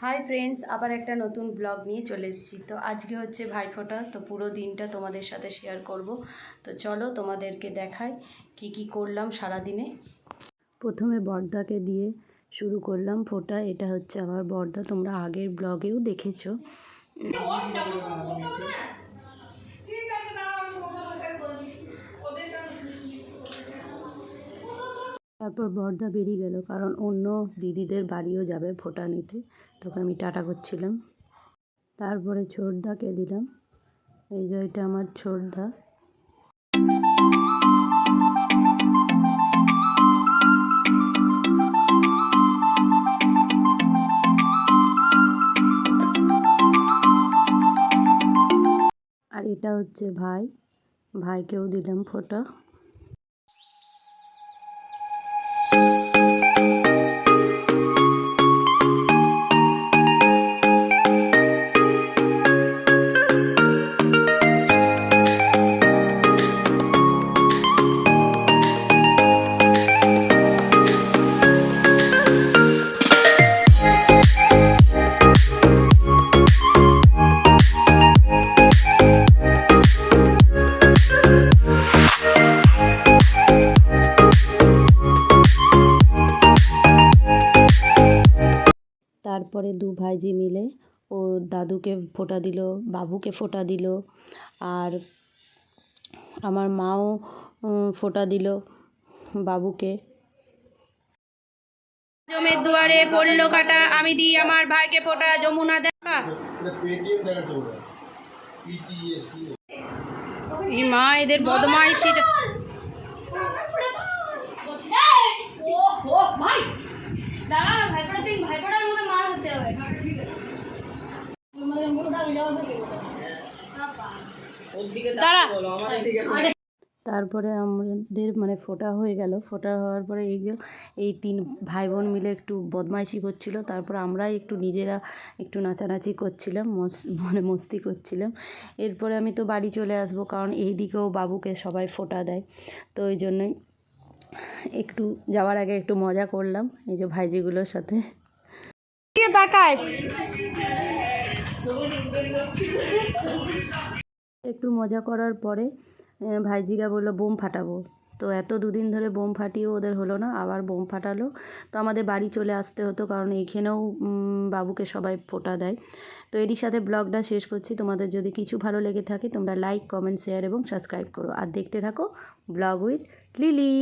Hi friends, আবার একটা নতুন ব্লগ নিয়ে চলে এসেছি। তো আজকে হচ্ছে ভাইফোঁটা, তো পুরো দিনটা তোমাদের সাথে শেয়ার করব। তো চলো তোমাদেরকে দেখাই কি কি করলাম সারাদিনে। প্রথমে বর্দাকে দিয়ে শুরু করলাম ফোঁটা। এটা হচ্ছে আমার বর্দা, তোমরা আগের ব্লগেও দেখেছো। তারপর বর্দা বেরিয়ে গেল, কারণ অন্য দিদিদের বাড়িও যাবে ফোঁটা নিতে। তোকে আমি টাটা করছিলাম। তারপরে ছোটদাকে দিলাম। এই যে এটা আমার ছোটদা। আর এটা হচ্ছে ভাই, ভাইকেও দিলাম ফোঁটা। তারপরে দু ভাইজি মিলে ও দাদুকে ফোঁটা দিল, বাবুকে ফোঁটা দিল, আর আমার মাও ফোঁটা দিল বাবুকে। জমের দুয়ারে পড়লো কাটা, আমি দিই আমার ভাইকে ফোঁটা, যমুনা দেখা। মা এদের বদমাইশিটা। তারপরে আমাদের ফোঁটা হয়ে গেল। ফোঁটা হওয়ার পরে এই যে এই তিন ভাই বোন মিলে একটু বদমাইশি করছিল। তারপর আমরাই একটু নিজেরা একটু নাচানাচি করছিলাম, মস্তি করছিলাম। এরপরে আমি তো বাড়ি চলে আসবো, কারণ এই দিকেও বাবুকে সবাই ফোঁটা দেয়। তো ওই জন্যই একটু যাওয়ার আগে একটু মজা করলাম এই যে ভাইজিগুলোর সাথে। একটু মজা করার পরে ভাইজিরা বললো বোম ফাটাবো। তো এত দুদিন ধরে বোম ফাটিয়েও ওদের হলো না, আবার বোম ফাটালো। তো আমাদের বাড়ি চলে আসতে হতো, কারণ এইখানেও বাবুকে সবাই ফোঁটা দেয়। তো এরই সাথে ব্লগটা শেষ করছি। তোমাদের যদি কিছু ভালো লেগে থাকে তোমরা লাইক, কমেন্ট, শেয়ার এবং সাবস্ক্রাইব করো। আর দেখতে থাকো ব্লগ উইথ লিলি।